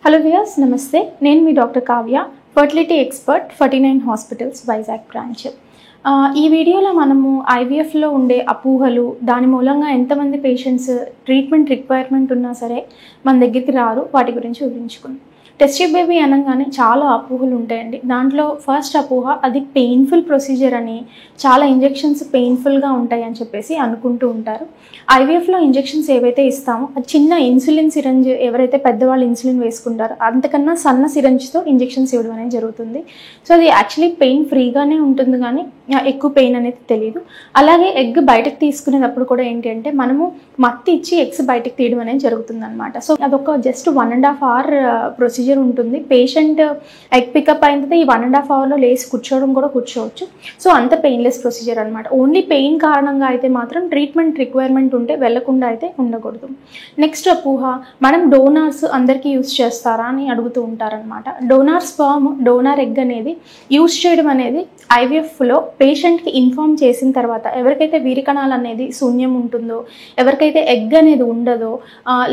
Hello viewers నమస్తే నేను మీ doctor Kavya fertility expert 49 hospitals Vizag branch. ఈ వీడియోలో మనము ఐవీఎఫ్లో ఉండే అపోహలు, దాని మూలంగా ఎంతమంది పేషెంట్స్ ట్రీట్మెంట్ రిక్వైర్మెంట్ ఉన్నా సరే మన దగ్గరికి రారు, వాటి గురించి వివరించుకుందాం. టెస్ట్ ట్యూబ్ బేబీ అనగానే చాలా అపోహలు ఉంటాయండి. దాంట్లో ఫస్ట్ అపోహ అది పెయిన్ఫుల్ ప్రొసీజర్ అని, చాలా ఇంజెక్షన్స్ పెయిన్ఫుల్గా ఉంటాయి అని చెప్పేసి అనుకుంటూ ఉంటారు. ఐవీఎఫ్లో ఇంజెక్షన్స్ ఏవైతే ఇస్తామో అది చిన్న ఇన్సులిన్ సిరంజ్, ఎవరైతే పెద్దవాళ్ళు ఇన్సులిన్ వేసుకుంటారో అంతకన్నా సన్న సిరంజ్తో ఇంజెక్షన్స్ ఇవ్వడం అనేది జరుగుతుంది. సో అది యాక్చువల్లీ పెయిన్ ఫ్రీగానే ఉంటుంది, కానీ ఎక్కువ పెయిన్ అనేది తెలియదు. అలాగే ఎగ్ బయటకు తీసుకునేటప్పుడు కూడా ఏంటి అంటే మనము మత్తి ఇచ్చి ఎగ్స్ బయటకు తీయడం అనేది జరుగుతుంది అనమాట. సో అదొక జస్ట్ 1.5 hour ప్రొసీజర్ ఉంటుంది. పేషెంట్ ఎగ్ పికప్ అయిన తర్వాత ఈ 1.5 hourలో లేసి కూర్చోవడం కూడా కూర్చోవచ్చు. సో అంత పెయిన్లెస్ ప్రొసీజర్ అనమాట. ఓన్లీ పెయిన్ కారణంగా అయితే మాత్రం ట్రీట్మెంట్ రిక్వైర్మెంట్ ఉంటే వెళ్లకుండా అయితే ఉండకూడదు. నెక్స్ట్ అపోహ, మనం డోనార్స్ అందరికీ యూజ్ చేస్తారా అని అడుగుతూ ఉంటారనమాట. డోనార్ స్పర్మ్, డోనార్ ఎగ్ అనేది యూజ్ చేయడం అనేది ఐవీఎఫ్లో పేషెంట్కి ఇన్ఫార్మ్ చేసిన తర్వాత, ఎవరికైతే వీరికణాలు అనేది శూన్యం ఉంటుందో, ఎవరికైతే ఎగ్ అనేది ఉండదో,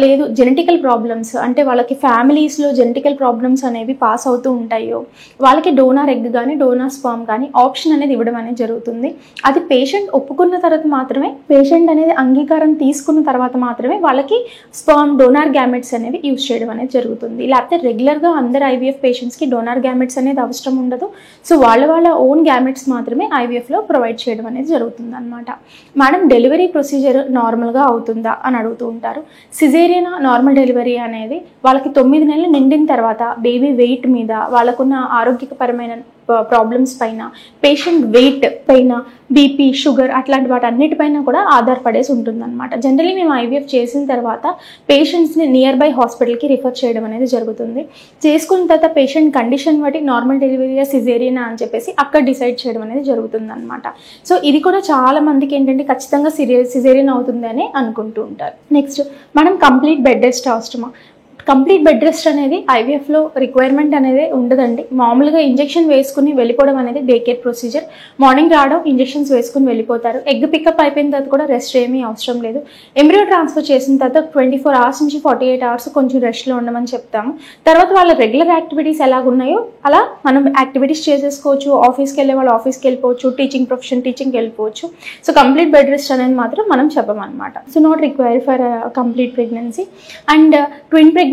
లేదు జెనెటికల్ ప్రాబ్లమ్స్ అంటే వాళ్ళకి ఫ్యామిలీస్లో జెనెటికల్ ప్రాబ్లమ్స్ అనేవి పాస్ అవుతూ ఉంటాయో, వాళ్ళకి డోనార్ ఎగ్ కానీ డోనార్ స్పర్మ్ కానీ ఆప్షన్ అనేది ఇవ్వడం అనేది జరుగుతుంది. అది పేషెంట్ ఒప్పుకున్న తర్వాత మాత్రమే, పేషెంట్ అనేది అంగీకారం తీసుకున్న తర్వాత మాత్రమే వాళ్ళకి స్పర్మ్ డోనార్ గ్యామెట్స్ అనేవి యూజ్ చేయడం అనేది జరుగుతుంది. లేకపోతే రెగ్యులర్గా అందరు ఐవీఎఫ్ పేషెంట్స్కి డోనార్ గ్యామెట్స్ అనేది అవసరం ఉండదు. సో వాళ్ళ ఓన్ గ్యామెట్స్ మాత్రమే ఐవీఎఫ్లో ప్రొవైడ్ చేయడం అనేది జరుగుతుంది అనమాట. మేడం డెలివరీ ప్రొసీజర్ నార్మల్గా అవుతుందా అని అడుగుతూ ఉంటారు. సిజేరియన్ నార్మల్ డెలివరీ అనేది వాళ్ళకి 9 నెలలు నిండిన తర్వాత బేబీ వెయిట్ మీద, వాళ్ళకున్న ఆరోగ్యపరమైన ప్రాబ్లమ్స్ పైన, పేషెంట్ వెయిట్ పైన, బీపీ, షుగర్ అట్లాంటి వాటి అన్నిటిపైన కూడా ఆధారపడేసి ఉంటుందన్నమాట. జనరల్లీ మేము ఐవీఎఫ్ చేసిన తర్వాత పేషెంట్స్ని నియర్ బై హాస్పిటల్కి రిఫర్ చేయడం అనేది జరుగుతుంది. చేసుకున్న తర్వాత పేషెంట్ కండిషన్ బట్టి నార్మల్ డెలివరీయా సిజేరియనా అని చెప్పేసి అక్కడ డిసైడ్ చేయడం అనేది జరుగుతుంది అనమాట. సో ఇది కూడా చాలా మందికి ఏంటంటే ఖచ్చితంగా సిజేరియన్ అవుతుంది అని అనుకుంటూ ఉంటారు. నెక్స్ట్, మనం కంప్లీట్ బెడ్ రెస్ట్ అవసరమా? కంప్లీట్ బెడ్ రెస్ట్ అనేది ఐవీఎఫ్లో రిక్వైర్మెంట్ అనేది ఉండదండి. మామూలుగా ఇంజెక్షన్ వేసుకుని వెళ్ళిపోవడం అనేది డే కేర్ ప్రొసీజర్. మార్నింగ్ రావడం, ఇంజెక్షన్స్ వేసుకుని వెళ్ళిపోతారు. ఎగ్ పికప్ అయిపోయిన తర్వాత కూడా రెస్ట్ ఏమీ అవసరం లేదు. ఎంబ్రియో ట్రాన్స్ఫర్ చేసిన తర్వాత 24 hours నుంచి 48 hours కొంచెం రెస్ట్లో ఉండమని చెప్తాము. తర్వాత వాళ్ళ రెగ్యులర్ యాక్టివిటీస్ ఎలాగున్నాయో అలా మనం యాక్టివిటీస్ చేసేసుకోవచ్చు. ఆఫీస్కి వెళ్ళే వాళ్ళు ఆఫీస్కి వెళ్ళిపోవచ్చు, టీచింగ్ ప్రొఫెషన్ టీచింగ్కి వెళ్ళిపోవచ్చు. సో కంప్లీట్ బెడ్ రెస్ట్ అనేది మాత్రం మనం చెప్పమన్నమాట. So not require for complete pregnancy. And twin pregnancy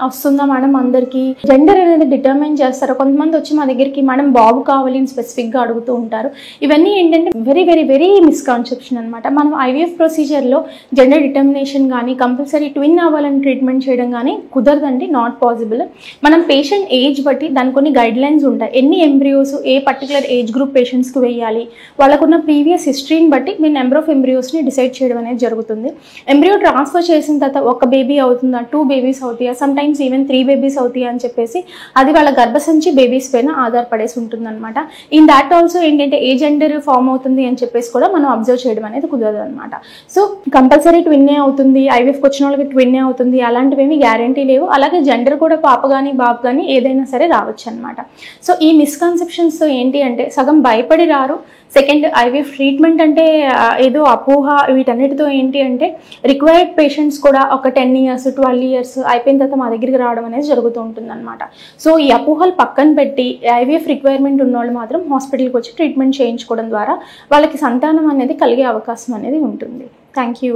వస్తుందా మేడం అందరికీ? జెండర్ అనేది డిటర్మైన్ చేస్తారు. కొంతమంది వచ్చి మా దగ్గరికి మేడం బాబు కావాలి అని స్పెసిఫిక్గా అడుగుతూ ఉంటారు. ఇవన్నీ ఏంటంటే వెరీ వెరీ వెరీ మిస్కాన్సెప్షన్ అనమాట. మనం ఐవీఎఫ్ ప్రొసీజర్లో జెండర్ డిటర్మినేషన్ కానీ, కంపల్సరీ ట్విన్ అవ్వాలని ట్రీట్మెంట్ చేయడం కానీ కుదరదండి, నాట్ పాసిబుల్. మనం పేషెంట్ ఏజ్ బట్టి దానికి కొన్ని గైడ్ లైన్స్ ఉంటాయి. ఎన్ని ఎంబ్రియోస్ ఏ పర్టికులర్ ఏజ్ గ్రూప్ పేషెంట్స్కి వేయాలి, వాళ్ళకున్న ప్రీవియస్ హిస్టరీని బట్టి మీరు నెంబర్ ఆఫ్ ఎంబ్రియోస్ని డిసైడ్ చేయడం అనేది జరుగుతుంది. ఎంబ్రియో ట్రాన్స్ఫర్ చేసిన తర్వాత ఒక బేబీ అవుతుందా, 2 babies అవుతాయా, సమ్ టైమ్స్ ఈవెన్ 3 babies అవుతాయా అని చెప్పేసి అది వాళ్ళ గర్భసంచి బేబీస్ పైన ఆధారపడేసి ఉంటుందన్నమాట. ఇన్ దాట్ ఆల్సో ఏంటంటే ఏ జెండర్ ఫామ్ అవుతుంది అని చెప్పేసి కూడా మనం అబ్జర్వ్ చేయడం అనేది కుదరదు అనమాట. సో కంపల్సరీ ట్విన్నే అవుతుంది, ఐవీఎఫ్కి వచ్చిన వాళ్ళకి ట్విన్నే అవుతుంది అలాంటివి ఏమీ గ్యారంటీ లేవు. అలాగే జెండర్ కూడా పాప కానీ బాబు కానీ ఏదైనా సరే రావచ్చు అనమాట. సో ఈ మిస్కన్సెప్షన్స్తో ఏంటి అంటే సగం భయపడి రారు. సెకండ్, ఐవీఎఫ్ ట్రీట్మెంట్ అంటే ఏదో అపోహ. వీటన్నిటితో ఏంటి అంటే రిక్వైర్డ్ పేషెంట్స్ కూడా ఒక 10 years 12 years అయిపోయిన తర్వాత మా దగ్గరికి రావడం అనేది జరుగుతూ ఉంటుంది అనమాట. సో ఈ అపోహలు పక్కన పెట్టి ఐవీఎఫ్ రిక్వైర్మెంట్ ఉన్న వాళ్ళు మాత్రం హాస్పిటల్కి వచ్చి ట్రీట్మెంట్ చేయించుకోవడం ద్వారా వాళ్ళకి సంతానం అనేది కలిగే అవకాశం అనేది ఉంటుంది. Thank you.